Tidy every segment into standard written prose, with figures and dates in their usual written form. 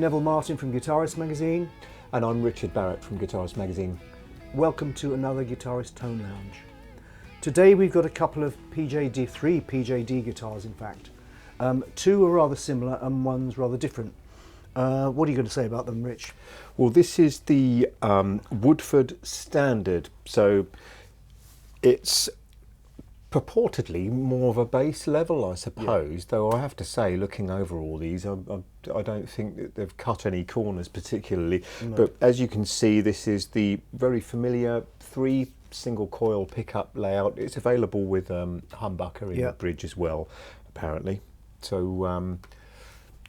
Neville Marten from Guitarist magazine. And I'm Richard Barrett from Guitarist magazine. Welcome to another Guitarist Tone Lounge. Today we've got a couple of three PJD guitars in fact. Two are rather similar and one's rather different. What are you going to say about them, Rich? Well, this is the Woodford Standard, so it's purportedly more of a bass level, I suppose, though I have to say, looking over all these, I don't think that they've cut any corners particularly. No. But as you can see, this is the very familiar 3 single coil pickup layout. It's available with humbucker in the bridge as well, apparently. So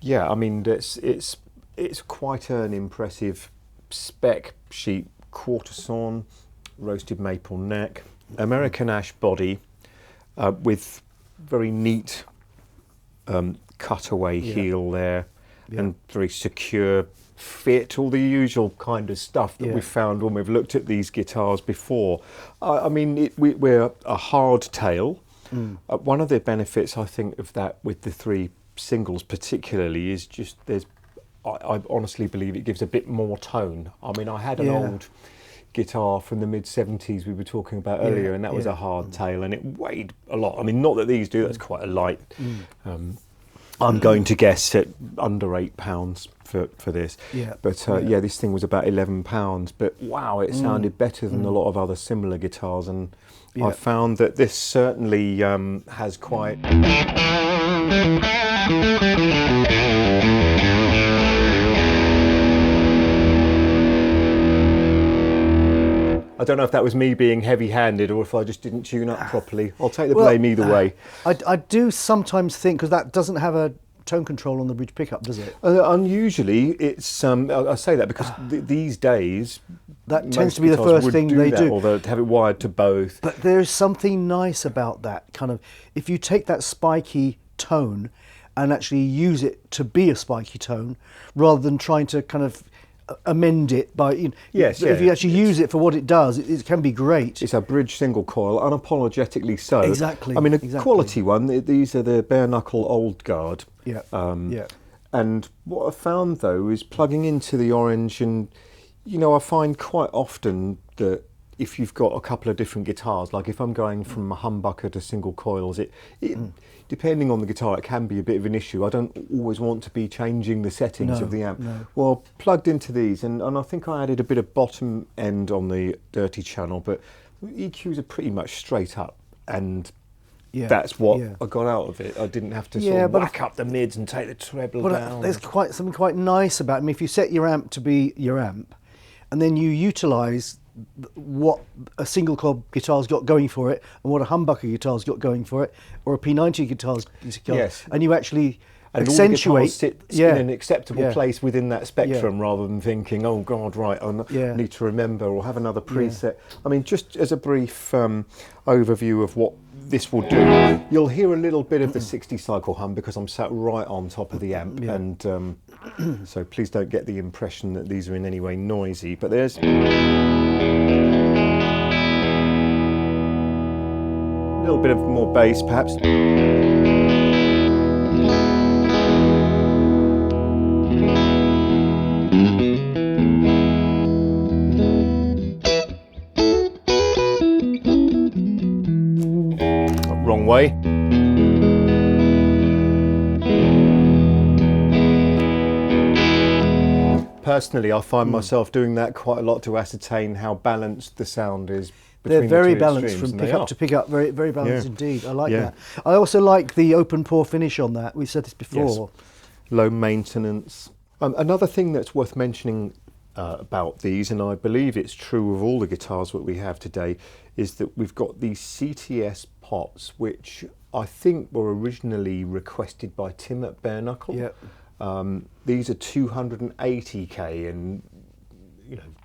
yeah, I mean, it's quite an impressive spec sheet, quarter sawn, roasted maple neck, American ash body, with very neat cutaway heel there, and very secure fit, all the usual kind of stuff that we've found when we've looked at these guitars before. I mean, we're a hard tail. One of the benefits, I think, of that with the 3 singles particularly is just I honestly believe it gives a bit more tone. I mean, I had an old guitar from the mid-70s we were talking about earlier, and that was a hard tail and it weighed a lot. I mean, not that these do, that's quite a light. I'm going to guess at under £8 for this. But yeah, this thing was about £11. But wow, it sounded better than a lot of other similar guitars, and I found that this certainly has quite... I don't know if that was me being heavy-handed or if I just didn't tune up properly. I'll take the blame either way. I do sometimes think, because that doesn't have a tone control on the bridge pickup, does it? Unusually, it's. I say that because these days that tends to be the first thing they do. Or they have it wired to both. But there's something nice about that kind of. If you take that spiky tone and actually use it to be a spiky tone, rather than trying to kind of amend it by, if you actually use it for what it does, it can be great. It's a bridge single coil, unapologetically so. Exactly. I mean, a quality one. These are the bare knuckle old guard. And what I found though is plugging into the orange, and I find quite often that if you've got a couple of different guitars, like if I'm going from a humbucker to single coils, depending on the guitar, it can be a bit of an issue. I don't always want to be changing the settings of the amp. Well, plugged into these, and I think I added a bit of bottom end on the dirty channel, but EQs are pretty much straight up, and that's what I got out of it. I didn't have to sort of whack up the mids and take the treble down. There's something quite nice about them. If you set your amp to be your amp, and then you utilise what a single coil guitar's got going for it and what a humbucker guitar's got going for it, or a P90 guitar's got, and you actually accentuate, sit in an acceptable place within that spectrum, rather than thinking, oh God, right, I need to remember or have another preset. I mean, just as a brief overview of what this will do, you'll hear a little bit of the 60 cycle hum because I'm sat right on top of the amp, and so please don't get the impression that these are in any way noisy, but there's a little bit of more bass perhaps. Wrong way. Personally, I find myself doing that quite a lot to ascertain how balanced the sound is. They're very balanced from pickup to pickup, very, very balanced indeed. I like that. I also like the open pore finish on that. We've said this before. Low maintenance. Another thing that's worth mentioning about these, and I believe it's true of all the guitars that we have today, is that we've got these CTS pots, which I think were originally requested by Tim at Bare Knuckle. These are 280k, and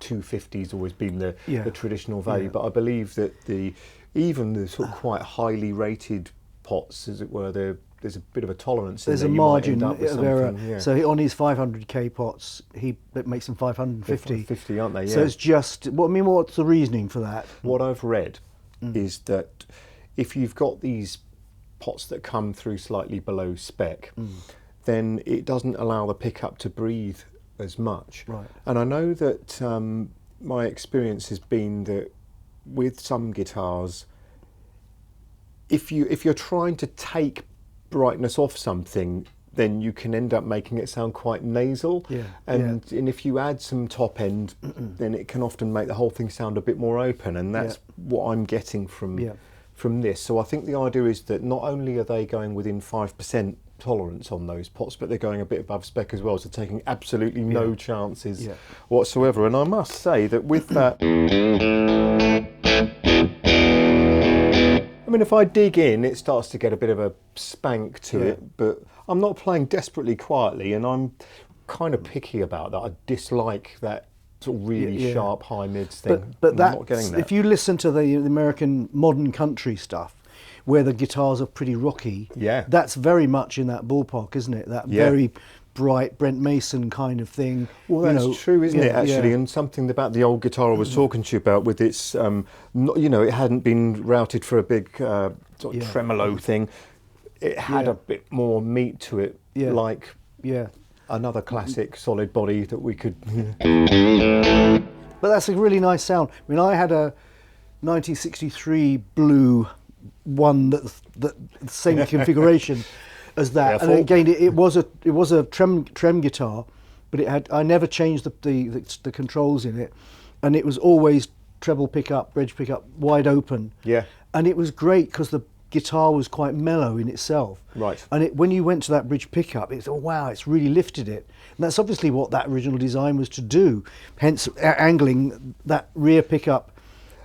250's always been the traditional value, but I believe that even the sort of quite highly rated pots, as it were, there's a bit of a tolerance. There's a margin of error. So on his 500k pots, he makes them 550. 50, aren't they? So it's just. What's the reasoning for that? What I've read is that if you've got these pots that come through slightly below spec, then it doesn't allow the pickup to breathe as much. Right. And I know that my experience has been that with some guitars, if you're trying to take brightness off something, then you can end up making it sound quite nasal. Yeah, and if you add some top end, then it can often make the whole thing sound a bit more open, and that's what I'm getting from this. So I think the idea is that not only are they going within 5% tolerance on those pots, but they're going a bit above spec as well, so taking absolutely no chances whatsoever. And I must say that with that, I mean, if I dig in, it starts to get a bit of a spank to it, but I'm not playing desperately quietly, and I'm kind of picky about that. I dislike that sort of really sharp high mids thing. But I'm that, not getting that. if you listen to the American modern country stuff, where the guitars are pretty rocky, that's very much in that ballpark, isn't it? That very bright Brent Mason kind of thing. Well, that's true, isn't it, actually? And something about the old guitar I was talking to you about, with its, it hadn't been routed for a big sort of tremolo thing. It had a bit more meat to it, like another classic solid body that we could... But that's a really nice sound. I mean, I had a 1963 blue one that the same configuration as that, and again it was a trem guitar, but I never changed the controls in it, and it was always treble pickup, bridge pickup, wide open. And it was great because the guitar was quite mellow in itself. And when you went to that bridge pickup, it's wow, it's really lifted it. And that's obviously what that original design was to do. Hence, angling that rear pickup.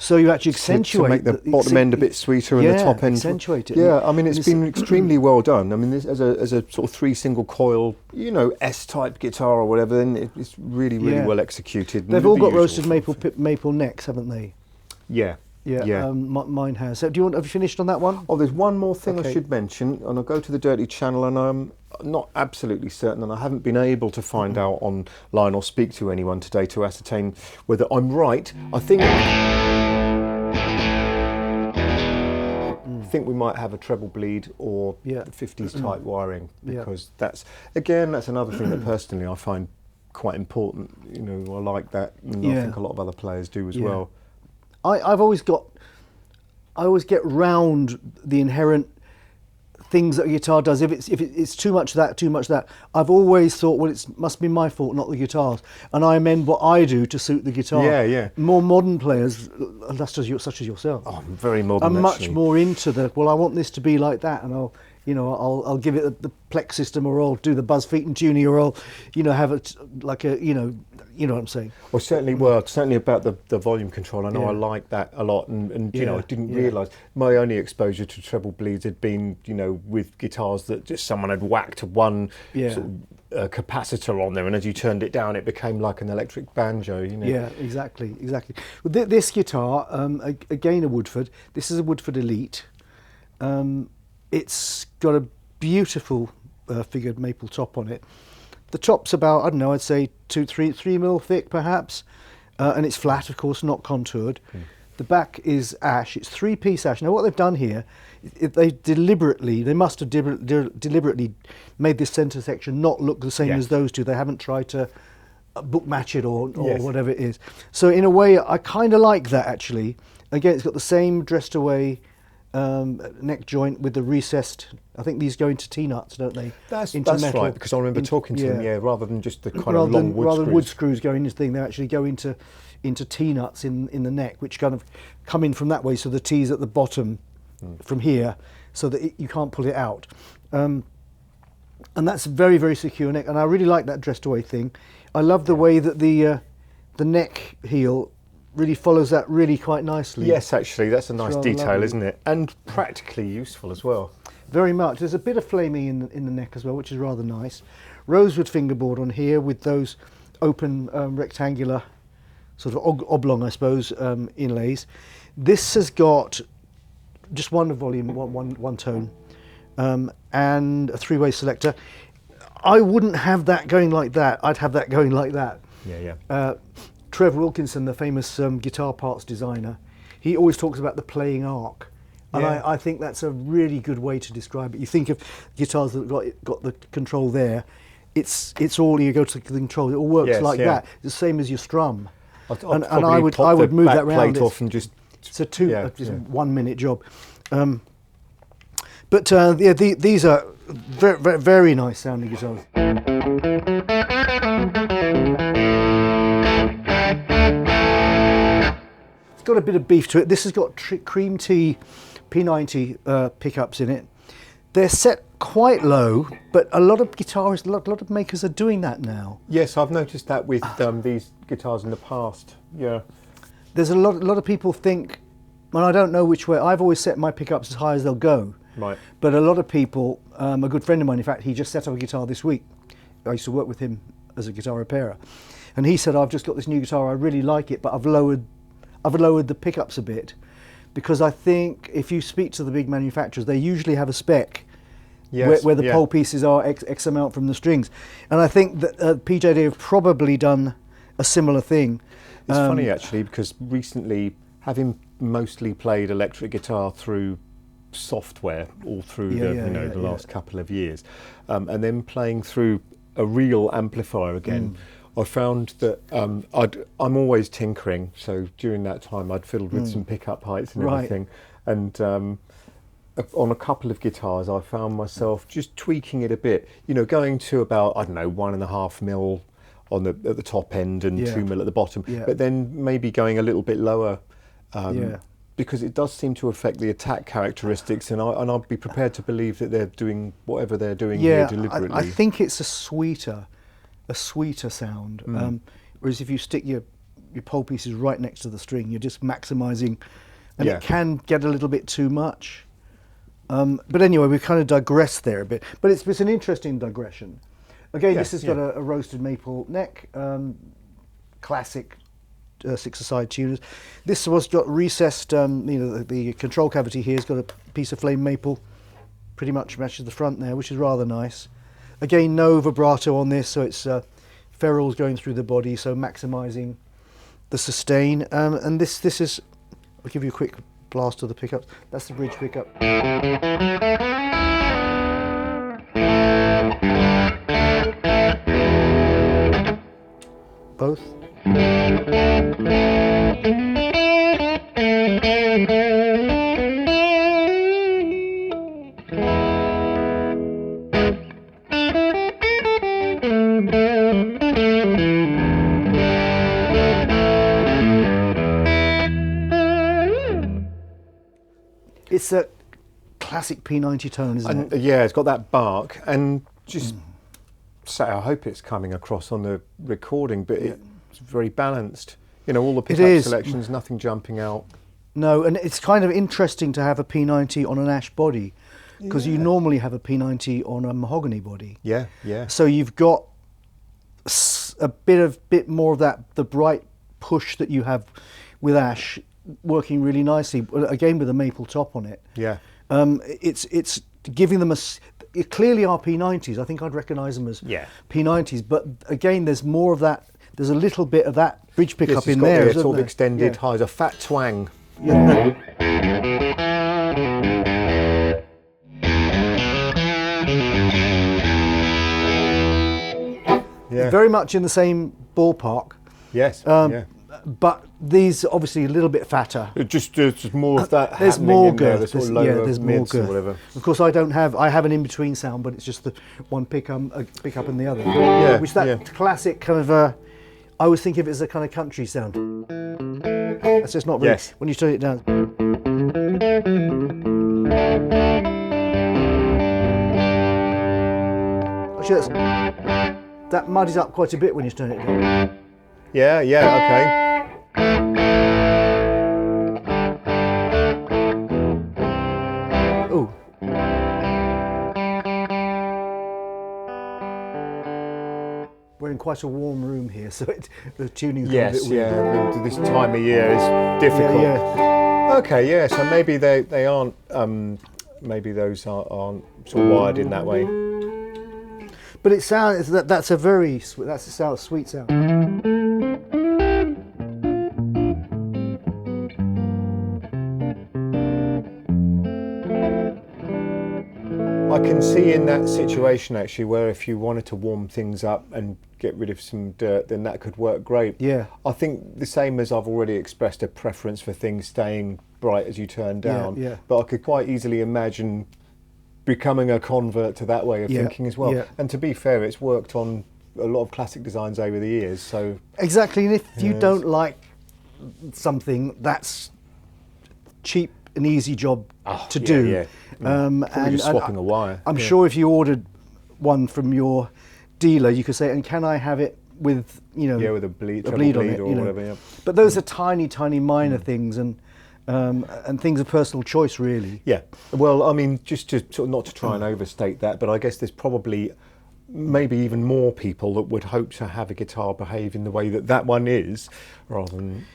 So you actually accentuate to make the bottom end a bit sweeter and the top end accentuate it. Yeah, I mean it's been extremely well done. I mean, this, as a sort of 3 single coil, S-type guitar or whatever, then it's really well executed. They've all got roasted maple necks, haven't they? Yeah. Mine has. So have you finished on that one? Oh, there's one more thing I should mention, and I'll go to the Dirty Channel, and I'm not absolutely certain, and I haven't been able to find out online or speak to anyone today to ascertain whether I'm right. I think we might have a treble bleed or the 50s type wiring, because that's another thing that personally I find quite important. I like that, and I think a lot of other players do as well. I always get round the inherent things that a guitar does. If it's too much that, I've always thought, well, it must be my fault, not the guitar's, and I amend what I do to suit the guitar. More modern players, such as yourself, I'm very modern. I'm much more into I want this to be like that, and I'll give it the Plex system, or I'll do the Buzz Featon tuning, or I'll have it like a you know what I'm saying. Well, certainly about the volume control. I know I like that a lot, and I didn't realise my only exposure to treble bleeds had been with guitars that just someone had whacked one sort of, capacitor on there, and as you turned it down, it became like an electric banjo. Yeah, exactly. Well, this guitar, again a Woodford. This is a Woodford Elite. It's got a beautiful figured maple top on it. The top's about, I don't know, I'd say 3 mil thick perhaps, and it's flat, of course, not contoured. The back is ash. It's 3-piece ash. Now what they've done here, they must have deliberately made this centre section not look the same as those two. They haven't tried to book match it or whatever it is. So in a way, I kind of like that, actually. Again, it's got the same dressed away neck joint with the recessed. I think these go into T-nuts, don't they? That's metal. right, because I remember talking to them, rather than just the kind of long wood screws. Rather than wood screws going into the thing, they actually go into T-nuts in the neck, which kind of come in from that way, so the T's at the bottom from here, so that you can't pull it out. And that's a very, very secure neck, and I really like that dressed away thing. I love the way that the neck heel really follows that really quite nicely. Yes, actually, that's a nice detail, lovely, isn't it? And practically useful as well. Very much. There's a bit of flaming in the neck as well, which is rather nice. Rosewood fingerboard on here with those open rectangular, sort of oblong, I suppose, inlays. This has got just one volume, one tone, and a 3-way selector. I wouldn't have that going like that. I'd have that going like that. Trev Wilkinson, the famous guitar parts designer, he always talks about the playing arc. And I think that's a really good way to describe it. You think of guitars that got the control there, it's all, you go to the control, it all works Yes, like yeah. that. It's the same as your strum. I'd And I would pop the move that back round. plate off and just. It's a just yeah. 1 minute job. But yeah, these are very, very nice sounding guitars. It's got a bit of beef to it. This has got cream tea P90 pickups in it. They're set quite low, but a lot of guitarists, a lot of makers are doing that now. Yes, I've noticed that with these guitars in the past. Yeah. There's a lot of people think, and I don't know which way. I've always set my pickups as high as they'll go. Right. But a lot of people, a good friend of mine, in fact, he just set up a guitar this week. I used to work with him as a guitar repairer, and he said, "I've just got this new guitar. I really like it, but I've lowered the pickups a bit, because I think if you speak to the big manufacturers, they usually have a spec." Yes, where the yeah. pole pieces are X amount from the strings, and I think that PJD have probably done a similar thing. It's funny actually, because recently, having mostly played electric guitar through software all through the last couple of years, and then playing through a real amplifier again, I found that I'm always tinkering. So during that time, I'd fiddled with some pickup heights and everything, and on a couple of guitars, I found myself just tweaking it a bit. You know, going to about, I don't know, 1.5 mil at the top end and 2 mil at the bottom, but then maybe going a little bit lower. Because it does seem to affect the attack characteristics, and I'd be prepared to believe that they're doing whatever they're doing here deliberately. I think it's a sweeter sound. Whereas if you stick your pole pieces right next to the string, you're just maximising, and it can get a little bit too much. But anyway, we've kind of digressed there a bit. But it's an interesting digression. Again, this has got a roasted maple neck, classic. Six-a-side tuners. This was got recessed, the control cavity here has got a piece of flame maple, pretty much matches the front there, which is rather nice. Again, no vibrato on this, so it's ferrules going through the body, so maximising the sustain. And this is, I'll give you a quick blast of the pickups. That's the bridge pickup. Both. It's a classic P90 tone, isn't it? Yeah, it's got that bark, and just say, I hope it's coming across on the recording, but it's very balanced. You know, all the pickup selections, nothing jumping out. No, and it's kind of interesting to have a P90 on an ash body, because you normally have a P90 on a mahogany body. Yeah, yeah. So you've got a bit more of that, the bright push that you have with ash, working really nicely. Again, with a maple top on it. Yeah. It's giving them it clearly are P90s. I think I'd recognise them as P90s. But again, there's more of that. There's a little bit of that bridge pickup in there. It's sort of extended highs, a fat twang. Yeah. Very much in the same ballpark. Yes. But these are obviously a little bit fatter. Just more of that. There's more girth. There's more girth. Whatever. Of course, I have an in-between sound, but it's just the one pickup and the other. Which classic kind of. I always think of it as a kind of country sound. That's just not really. Yes. When you turn it down. Actually, that muddies up quite a bit when you turn it down. Yeah, okay. Oh. We're in quite a warm room here, so the tuning's a bit weird. This time of year is difficult. Okay, so maybe they aren't. Maybe those aren't sort of wired in that way. But it sounds that's a sweet sound. I can see in that situation actually where if you wanted to warm things up and get rid of some dirt, then that could work great. Yeah. I think the same as I've already expressed a preference for things staying bright as you turn down, Yeah. but I could quite easily imagine becoming a convert to that way of thinking as well. Yeah. And to be fair, it's worked on a lot of classic designs over the years. So Exactly, and if you Yes. don't like something, that's cheap and easy job to do. Yeah. Probably just swapping a wire. I'm sure if you ordered one from your dealer, you could say, "And can I have it with with a bleed on it or whatever. Yeah. But those are tiny minor things, and things of personal choice, really. Yeah. Well, I mean, just to sort of not to try and overstate that, but I guess there's probably maybe even more people that would hope to have a guitar behave in the way that one is, rather than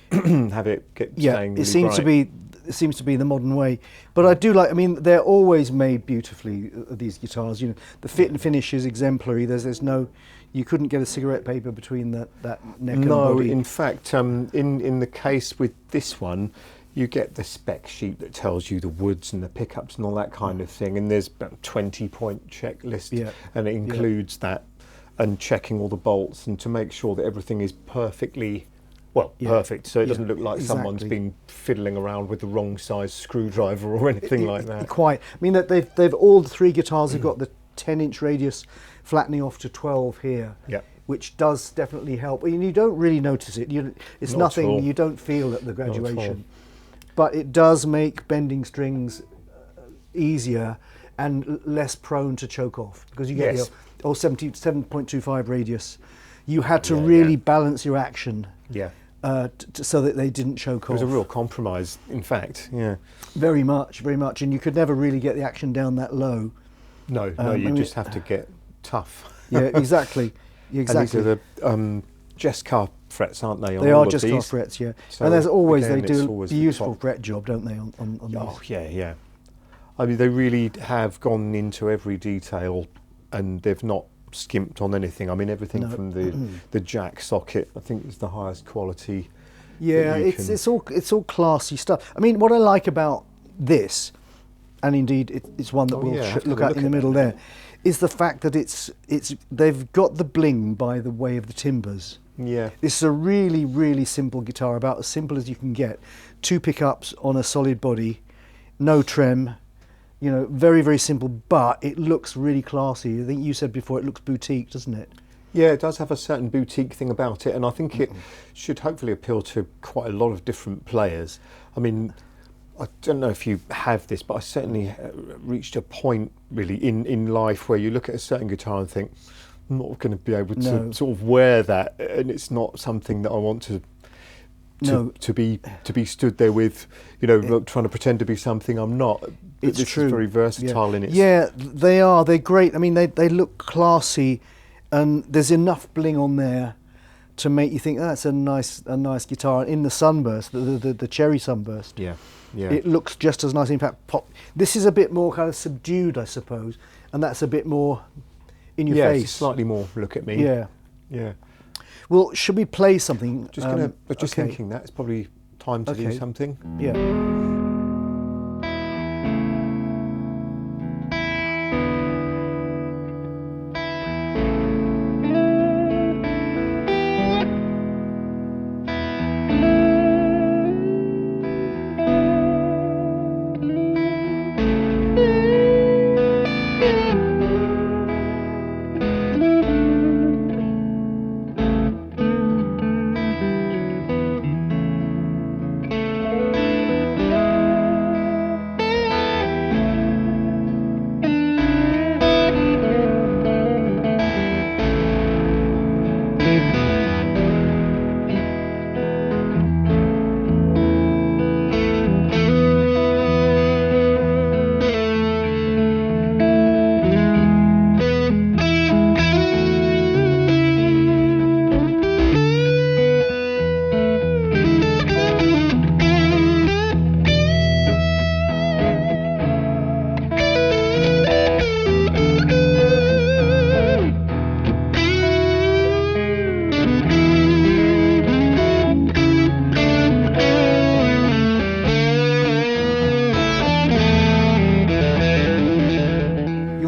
have it staying really it seems bright. to be. It seems to be the modern way, but I do like. I mean, they're always made beautifully. These guitars, the fit and finish is exemplary. There's no, you couldn't get a cigarette paper between that neck and No, body. in fact, in the case with this one, you get the spec sheet that tells you the woods and the pickups and all that kind of thing, and there's about 20-point checklist, and it includes that, and checking all the bolts and to make sure that everything is perfectly. Perfect, so it doesn't look like someone's been fiddling around with the wrong size screwdriver or anything like that. Quite. I mean, that they've all the three guitars have got the 10-inch radius flattening off to 12 here, which does definitely help. And you don't really notice it. It's Not nothing at all. you don't feel at the Not at all. graduation, but it does make bending strings easier and less prone to choke off, because you get Yes. your 7.25 radius. You had to really balance your action. Yeah. So that they didn't choke It was off. a real compromise, in fact. Yeah. Very much, and you could never really get the action down that low. No, you just have to get tough. Yeah, exactly. And these are the Jessica frets, aren't they? On They all are of just these? frets, yeah. So And there's always, again, they it's do always a the useful top. fret job, don't they, on Oh, these? yeah. I mean, they really have gone into every detail, and they've not skimped on anything. I mean, everything from the jack socket, I think, is the highest quality. Yeah, it's all classy stuff. I mean, what I like about this, and indeed it's one that we'll look at in the middle there, is the fact that they've got the bling by the way of the timbers. Yeah. This is a really, really simple guitar, about as simple as you can get. 2 pickups on a solid body, no trem, very, very simple, but it looks really classy. I think you said before it looks boutique, doesn't it? Yeah, it does have a certain boutique thing about it, and I think it should hopefully appeal to quite a lot of different players. I mean, I don't know if you have this, but I certainly reached a point really in life where you look at a certain guitar and think, I'm not going to be able to sort of wear that, and it's not something that I want to be stood there with, trying to pretend to be something I'm not. It's this true. is very versatile in its. Yeah, they are. They're great. I mean, they look classy, and there's enough bling on there to make you think that's a nice guitar. In the sunburst, the cherry sunburst, Yeah. it looks just as nice. In fact, pop. This is a bit more kind of subdued, I suppose, and that's a bit more in your face. It's slightly more look at me. Yeah. Well, should we play something? Just thinking that it's probably time to do something. Yeah.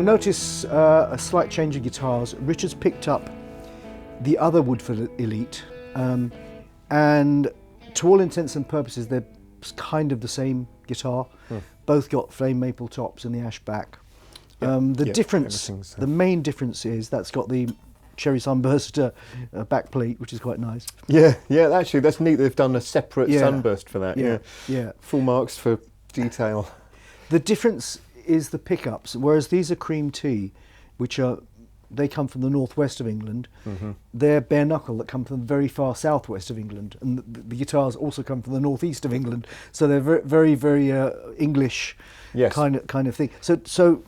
notice a slight change in guitars. Richard's picked up the other Woodford Elite, and to all intents and purposes, they're kind of the same guitar. Both got flame maple tops and the ash back. The difference, the main difference is that's got the cherry sunburst back plate, which is quite nice. Yeah, actually that's neat. They've done a separate sunburst for that. Yeah. Full marks for detail. The difference is the pickups, whereas these are cream tea, they come from the northwest of England. They're bare knuckle that come from the very far southwest of England, and the guitars also come from the northeast of England. So they're very, very English kind of thing. So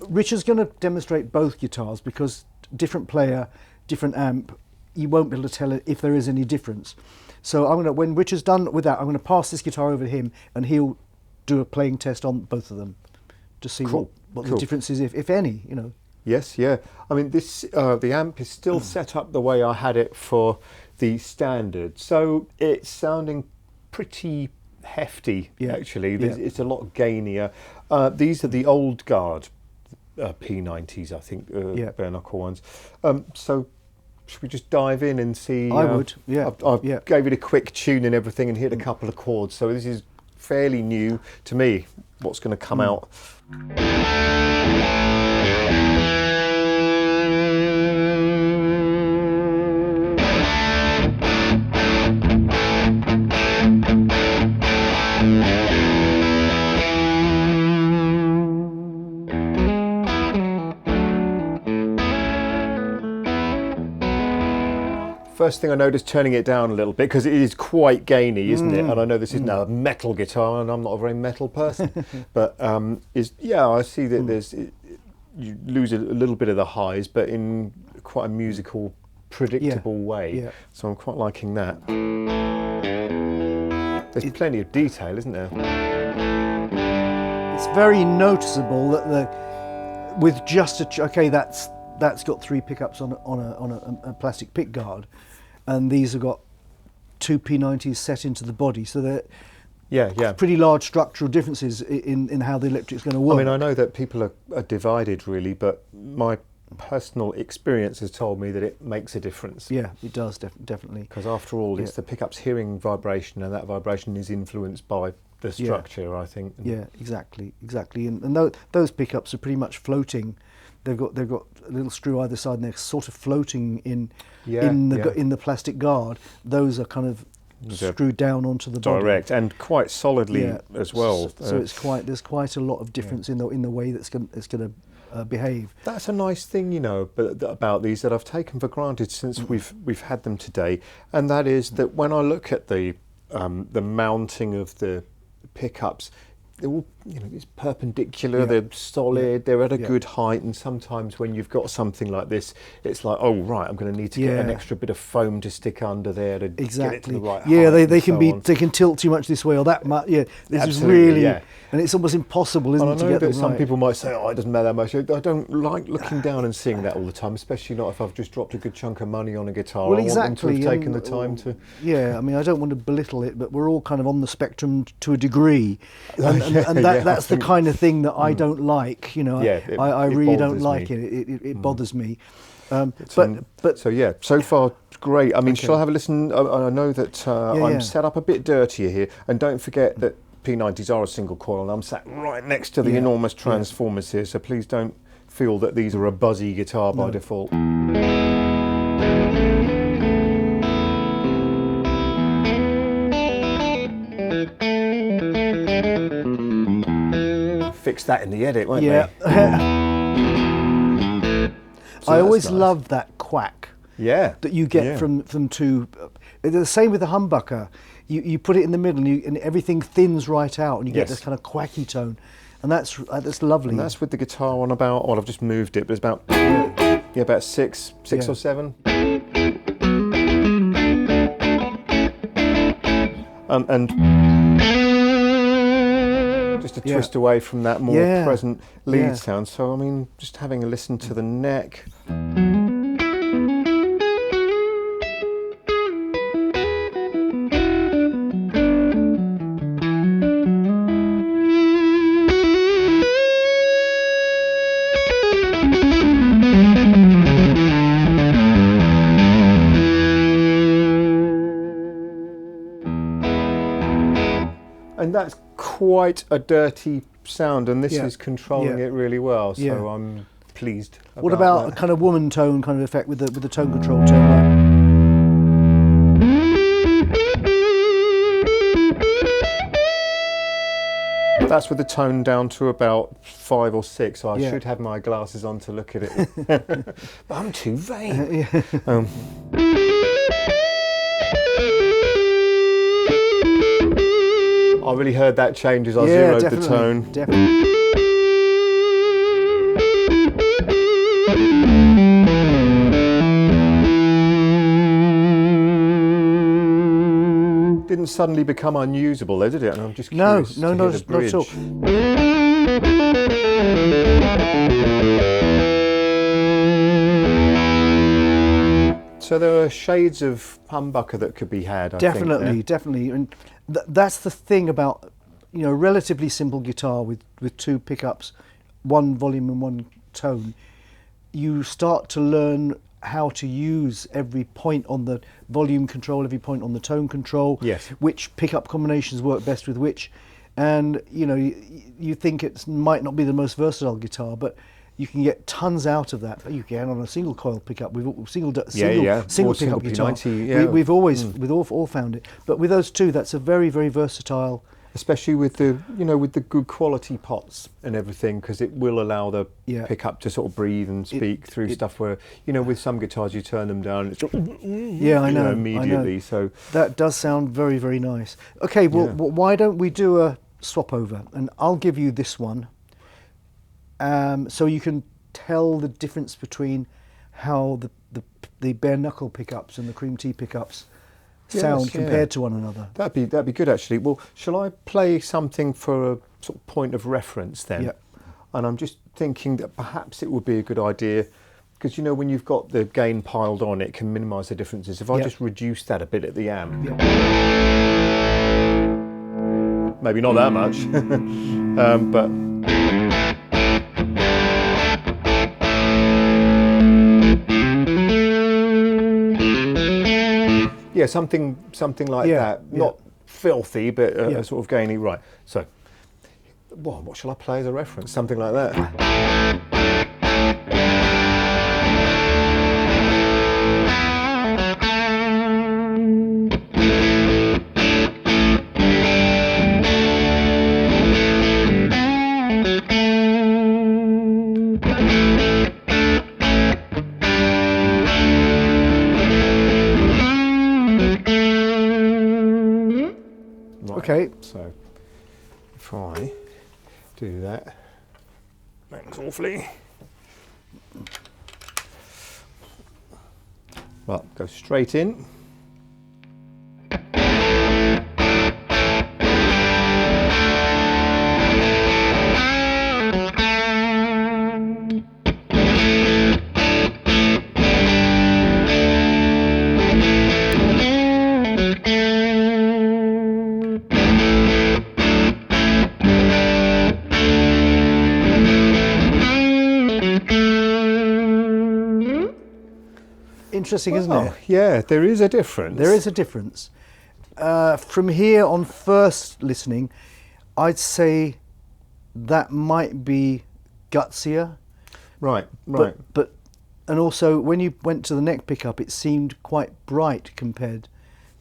Richard's going to demonstrate both guitars because different player, different amp, you won't be able to tell if there is any difference. So when Richard's done with that, I'm going to pass this guitar over to him, and he'll do a playing test on both of them to see what the difference is, if any. Yes, yeah. I mean, this the amp is still set up the way I had it for the standard, so it's sounding pretty hefty. Actually, it's a lot gainier. These are the old guard P90s, I think, bare knuckle ones. So should we just dive in and see? I would. I gave it a quick tune and everything, and hit a couple of chords. So this is fairly new to me. What's going to come out? First thing I noticed turning it down a little bit, because it is quite gainy, isn't it? And I know this is now a metal guitar, and I'm not a very metal person, but I see that you lose a little bit of the highs, but in quite a musical, predictable way. So I'm quite liking that. There's plenty of detail, isn't there? It's very noticeable that with just that's got 3 pickups on a plastic pick guard, and these have got 2 P90s set into the body, so they're pretty large structural differences in how the electric's going to work. I mean, I know that people are divided really, but my personal experience has told me that it makes a difference. Yeah, it does definitely. Because after all, it's the pickup's hearing vibration, and that vibration is influenced by the structure, I think. Yeah, exactly. And those pickups are pretty much floating. They've got a little screw either side, and they're sort of floating in the plastic guard. Those are kind of screwed down onto the body. Direct and quite solidly as well. So there's quite a lot of difference in the way it's going to behave. That's a nice thing, about these that I've taken for granted since we've had them today, and that is that when I look at the mounting of the pickups, they're all, it's perpendicular, they're solid, they're at a good height, and sometimes when you've got something like this, it's like, oh right, I'm going to need to get an extra bit of foam to stick under there to get it to the right height. They can tilt too much this way or that much. Yeah, this is really, and it's almost impossible, isn't it, to get them right. Some people might say, oh, it doesn't matter that much. I don't like looking down and seeing that all the time, especially not if I've just dropped a good chunk of money on a guitar. Well, I want them to have taken the time to. Yeah, I mean, I don't want to belittle it, but we're all kind of on the spectrum to a degree. And that's the kind of thing that I don't like. I really don't like it. It bothers me. So far great. I mean, shall I have a listen? I know that I'm set up a bit dirtier here, and don't forget that P90s are a single coil, and I'm sat right next to the enormous transformers here. So please don't feel that these are a buzzy guitar by default. Fix that in the edit, won't they? I always love that quack that you get from two. The same with the humbucker. You put it in the middle, and everything thins right out, and you get this kind of quacky tone, and that's lovely. And that's with the guitar on about. Well, I've just moved it, but it's about about six or seven. And just a twist away from that more present lead sound. So I mean, just having a listen to the neck. and that's quite a dirty sound, and this Yeah. is controlling Yeah. it really well. So Yeah. I'm pleased. What about that. a kind of woman tone kind of effect with the tone control tone? That's with the tone down to about 5 or 6. So I Yeah. should have my glasses on to look at it. But I'm too vain. I really heard that change as I zeroed the tone. Definitely. Didn't suddenly become unusable, though, did it? And I'm just No, curious no, to hear the not at all. bridge. So there are shades of humbucker that could be had. I Definitely, think, definitely, and that's the thing about, you know, a relatively simple guitar with 2 pickups, 1 volume and 1 tone. You start to learn how to use every point on the volume control, every point on the tone control. Yes. Which pickup combinations work best with which, and you know, you think it might not be the most versatile guitar, but you can get tons out of that. You can on a single coil pickup. Single pickup guitar. P90, We've always all found it. But with those 2, that's a very, very versatile. Especially with the good quality pots and everything, because it will allow the pickup to sort of breathe and speak through stuff where, you know, with some guitars you turn them down and it's I know immediately. I know. So that does sound very, very nice. Okay, well, why don't we do a swap over, and I'll give you this one, so you can tell the difference between how the bare knuckle pickups and the cream tea pickups sound compared to one another. That'd be good, actually. Well, shall I play something for a sort of point of reference then? Yeah. And I'm just thinking that perhaps it would be a good idea, because you know when you've got the gain piled on, it can minimise the differences. If I just reduce that a bit at the amp, maybe not that much, but. Yeah, something like that. Not filthy, but a sort of gainy. Right. So, what shall I play as a reference? Something like that. Okay. So, if I do that, thanks awfully. Well, go straight in. Interesting, isn't it? Yeah, there is a difference. There is a difference. From here on first listening, I'd say that might be gutsier. Right. But and also when you went to the neck pickup, it seemed quite bright compared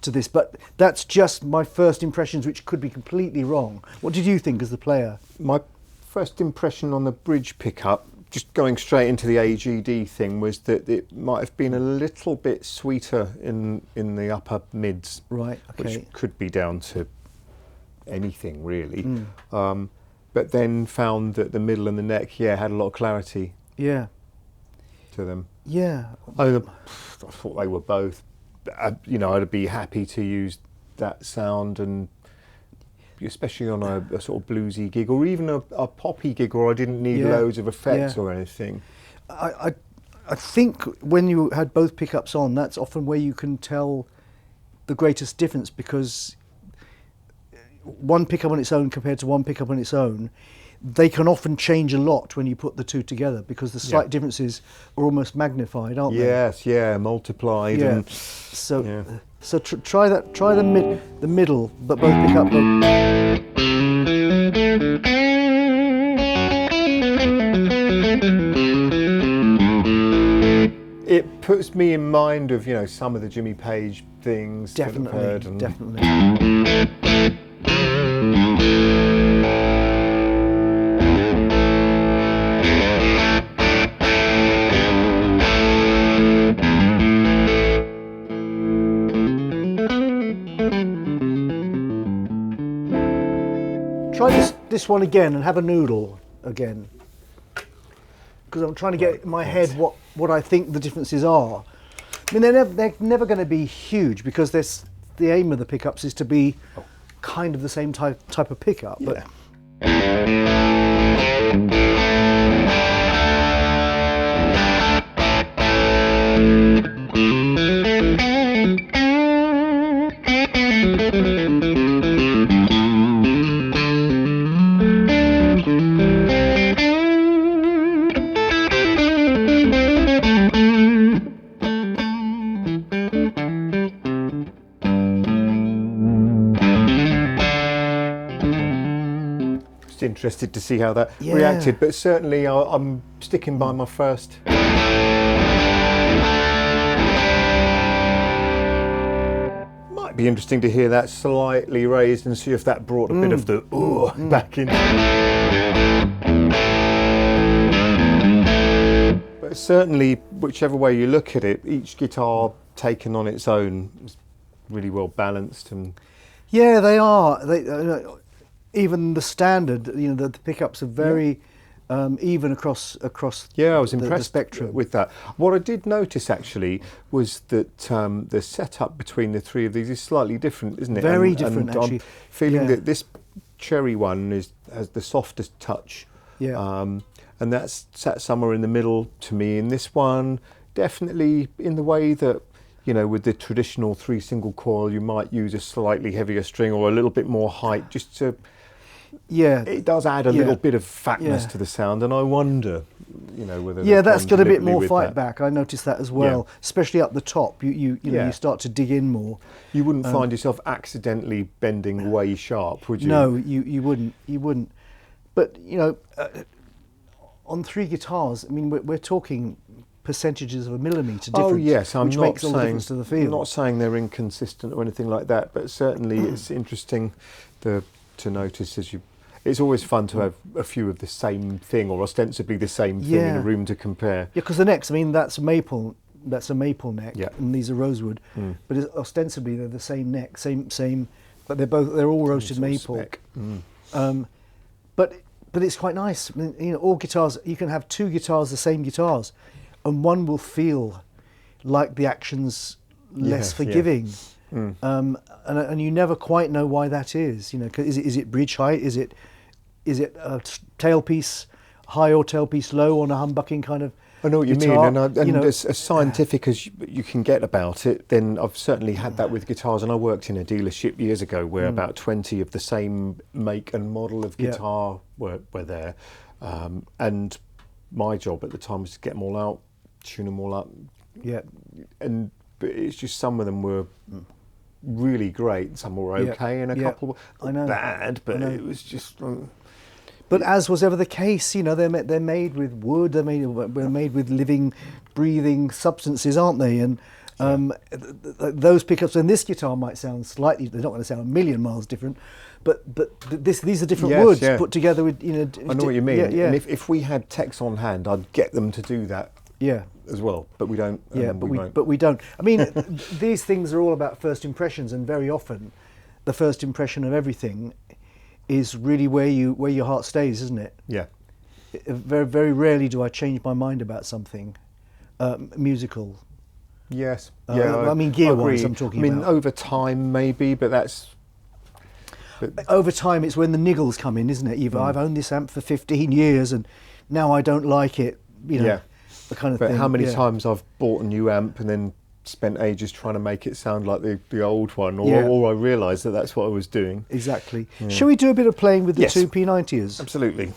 to this. But that's just my first impressions, which could be completely wrong. What did you think as the player? My first impression on the bridge pickup, just going straight into the AGD thing, was that it might have been a little bit sweeter in the upper mids. Right, okay. Which could be down to anything really. But then found that the middle and the neck, had a lot of clarity Yeah. to them. Yeah. I thought they were both, I'd be happy to use that sound, and especially on a sort of bluesy gig, or even a poppy gig, or I didn't need loads of effects or anything. I think when you had both pickups on, that's often where you can tell the greatest difference, because one pickup on its own compared to one pickup on its own, they can often change a lot when you put the two together, because the slight differences are almost magnified, aren't they? Yes, multiplied. Yeah. And, so try the middle, but both pick up the. It puts me in mind of, some of the Jimmy Page things that I've Definitely, heard. And definitely. Try this one again and have a noodle again, because I'm trying to get in my head what I think the differences are. I mean, they're never going to be huge, because the aim of the pickups is to be kind of the same type of pickup. Yeah. Interested to see how that reacted, but certainly I'm sticking by my first. Might be interesting to hear that slightly raised and see if that brought a bit of the back in. But certainly, whichever way you look at it, each guitar taken on its own is really well balanced. And yeah, they are. Even the standard, the pickups are very even across. Yeah, I was impressed the spectrum with that. What I did notice actually was that the setup between the three of these is slightly different, isn't it? Very different, actually. I'm feeling that this cherry one has the softest touch. Yeah. And that's sat somewhere in the middle to me. In this one, definitely in the way that, with the traditional 3 single coil, you might use a slightly heavier string or a little bit more height just to. Yeah, it does add a little bit of fatness to the sound, and I wonder, whether that's got a bit more fight back. I noticed that as well, especially up the top. You start to dig in more. You wouldn't find yourself accidentally bending way sharp, would you? No, you wouldn't. But on 3 guitars, I mean, we're talking percentages of a millimetre difference. Oh yes, which makes all the difference to the feel. I'm not saying they're inconsistent or anything like that, but certainly it's interesting to notice it's always fun to have a few of the same thing, or ostensibly the same thing in a room to compare. Yeah, because the necks, I mean, that's a maple neck, and these are rosewood, but ostensibly they're the same neck, same, but they're all roasted maple. But it's quite nice. I mean, all guitars, you can have 2 guitars, the same guitars, and one will feel like the action's less forgiving. And you never quite know why that is. Is it bridge height? Is it a tailpiece high or tailpiece low on a humbucking kind of? I know what guitar? you mean, and as scientific as you can get about it, then I've certainly had that with guitars. And I worked in a dealership years ago where about 20 of the same make and model of guitar were there, and my job at the time was to get them all out, tune them all up. Yeah, but it's just some of them were really great, some were okay, and a couple were bad, but it was just. But as was ever the case, they're made with wood, they're made with living, breathing substances, aren't they? And those pickups, and this guitar might sound slightly, they're not going to sound a million miles different, but these are different woods put together with, I know what you mean. And if we had techs on hand, I'd get them to do that. As well, but we don't. But we don't. I mean, these things are all about first impressions, and very often, the first impression of everything is really where your heart stays, isn't it? Yeah. Very very rarely do I change my mind about something musical. Yes. I mean, gear-wise, I'm talking about. I mean, over time maybe, but that's. Over time, it's when the niggles come in, isn't it? I've owned this amp for 15 years, and now I don't like it. The kind of but thing. How many times I've bought a new amp and then spent ages trying to make it sound like the old one, or I realised that's what I was doing. Exactly. Yeah. Shall we do a bit of playing with the 2 P90s? Absolutely.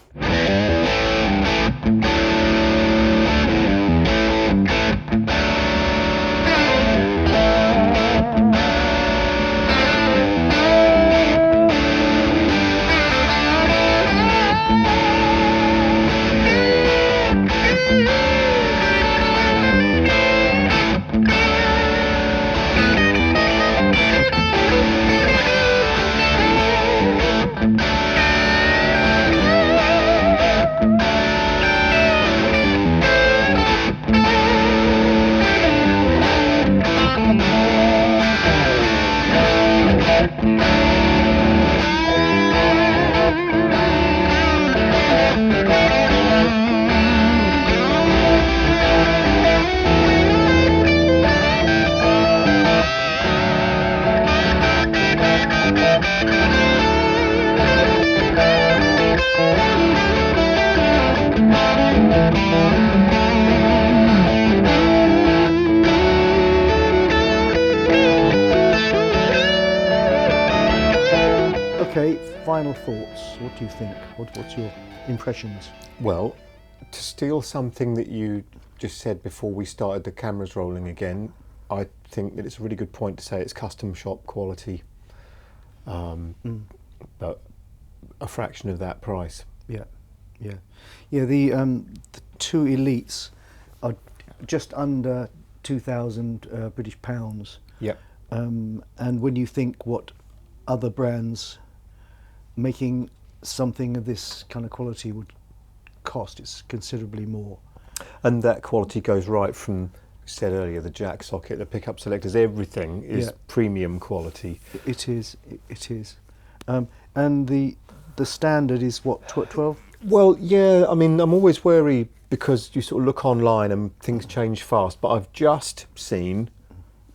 Okay, final thoughts. What do you think? What's your impressions? Well, to steal something that you just said before we started the cameras rolling again, I think that it's a really good point to say it's custom shop quality, but a fraction of that price. Yeah, yeah, yeah. The two Elites are just under 2,000 British pounds. Yeah. And when you think what other brands making something of this kind of quality would cost, it's considerably more. And that quality goes right from, said earlier, the jack socket, the pickup selectors, everything is premium quality. It is. It is. And the standard is what, 12? Well, yeah. I mean, I'm always wary because you sort of look online and things change fast. But I've just seen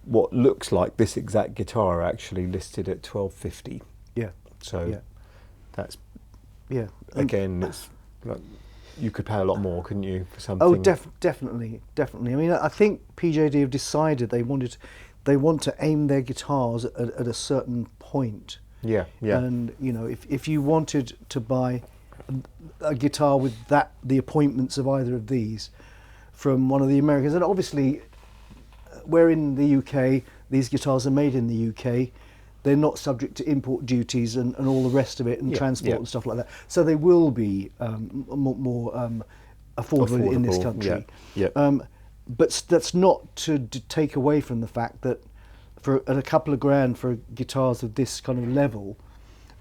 what looks like this exact guitar actually listed at $12.50. Yeah. So yeah. That's again, it's like, you could pay a lot more, couldn't you, for something? Oh, definitely. I mean, I think PJD have decided they want to aim their guitars at a certain point. Yeah, yeah. And you know, if you wanted to buy a guitar with the appointments of either of these from one of the Americans, and obviously we're in the UK, these guitars are made in the UK. They're not subject to import duties and all the rest of it, and transport and stuff like that. So they will be more affordable in this country. Yeah. Yeah. But that's not to take away from the fact that at a couple of grand for guitars of this kind of level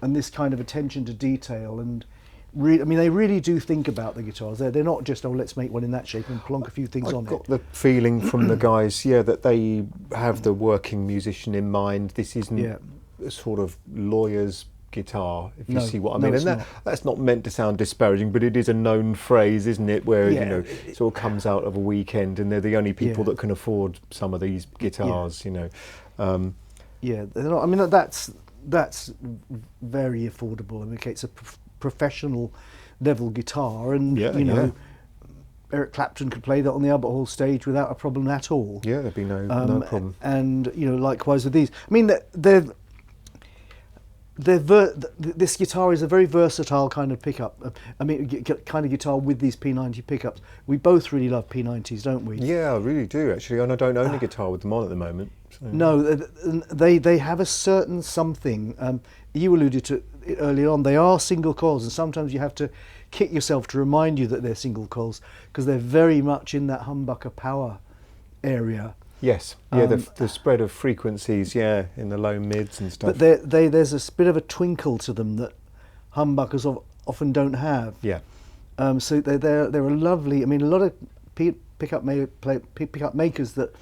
and this kind of attention to detail, and I mean, they really do think about the guitars. They're not just, oh, let's make one in that shape and plonk a few things on it. I've got the feeling from the guys, that they have the working musician in mind. This isn't a sort of lawyer's guitar, if you see what I mean. And that's not meant to sound disparaging, but it is a known phrase, isn't it? Where it sort of comes out of a weekend, and they're the only people that can afford some of these guitars. They're not. I mean, that's very affordable. I mean, okay, it's a professional level guitar, and Eric Clapton could play that on the Albert Hall stage without a problem at all. Yeah, there'd be no problem. And likewise with these. I mean, this guitar is a very versatile kind of pickup. I mean, kind of guitar with these P90 pickups. We both really love P90s, don't we? Yeah, I really do actually, and I don't own a guitar with them on at the moment. So. No, they have a certain something. You alluded to it earlier on. They are single coils, and sometimes you have to kick yourself to remind you that they're single coils, because they're very much in that humbucker power area. Yes, the spread of frequencies, in the low mids and stuff. But there's a bit of a twinkle to them that humbuckers often don't have. Yeah. So they're a lovely. I mean, a lot of pickup makers that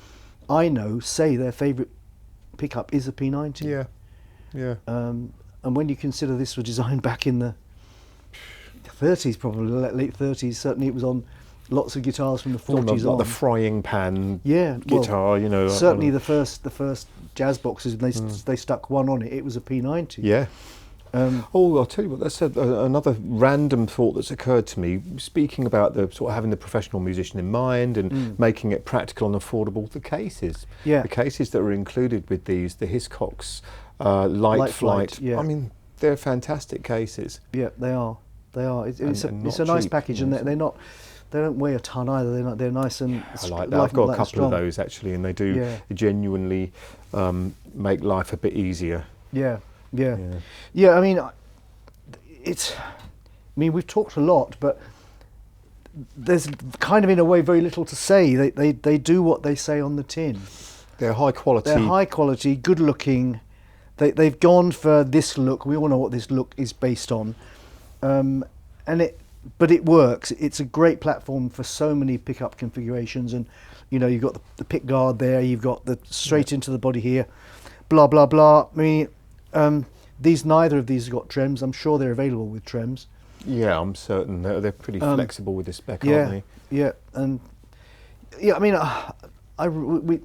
I know say their favourite pickup is a P90. Yeah. Yeah. And when you consider this was designed back in the 30s, probably late 30s, certainly it was on lots of guitars from the 40s on. Like the frying pan guitar, certainly the first jazz boxes, they stuck one on it. It was a P90. Yeah. I'll tell you what, that's another random thought that's occurred to me. Speaking about the sort of having the professional musician in mind and making it practical and affordable, the cases that are included with these, the Hiscox Light Flight. Yeah. I mean, they're fantastic cases. Yeah, they are. It's a nice package, and they're not. They don't weigh a ton either. They're nice and. I like that. I've got a couple of those actually, and they do genuinely make life a bit easier. Yeah. I mean, we've talked a lot, but there's kind of in a way very little to say. They do what they say on the tin. They're high quality. They're high quality, good looking. They've gone for this look. We all know what this look is based on, but it works. It's a great platform for so many pickup configurations, and you know, you've got the pick guard there. You've got the straight into the body here. Blah blah blah. I mean, neither of these have got trems. I'm sure they're available with trems. Yeah, I'm certain they're pretty flexible with this spec, aren't they? Yeah, and yeah, I mean,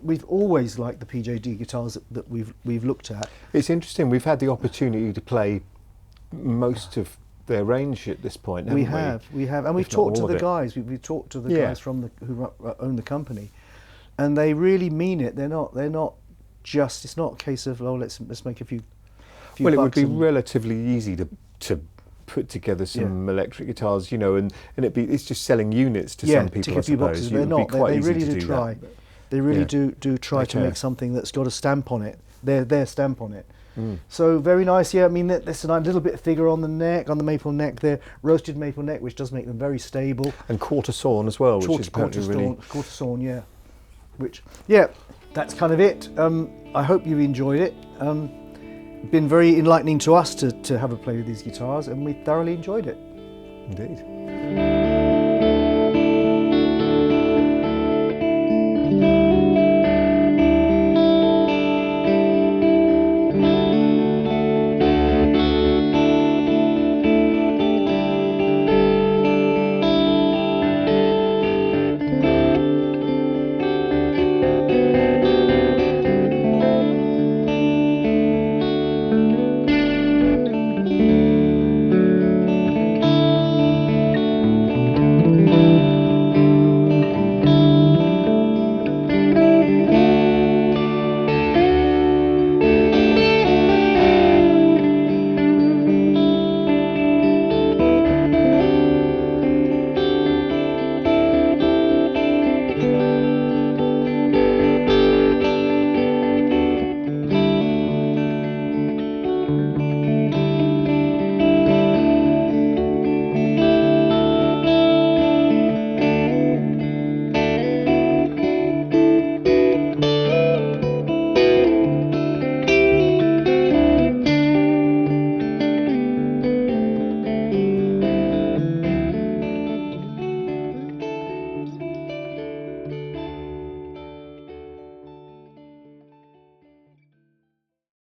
we've always liked the PJD guitars that we've looked at. It's interesting. We've had the opportunity to play most of their range at this point. We have, and we've talked to the guys. We've talked to the guys from who own the company, and they really mean it. They're not just. It's not a case of, oh, let's make a few. Well, it would be relatively easy to put together some electric guitars, you know, and it's just selling units to some people. Tick a few boxes. They're not. They really do try. They really do try to make something that's got a stamp on it. Their stamp on it. So very nice. Yeah, I mean, there's a little bit of figure on the neck, on the maple neck there, roasted maple neck, which does make them very stable. And quarter sawn as well, which is quarter sawn, yeah. That's kind of it. I hope you enjoyed it. Been very enlightening to us to have a play with these guitars, and we thoroughly enjoyed it. Indeed.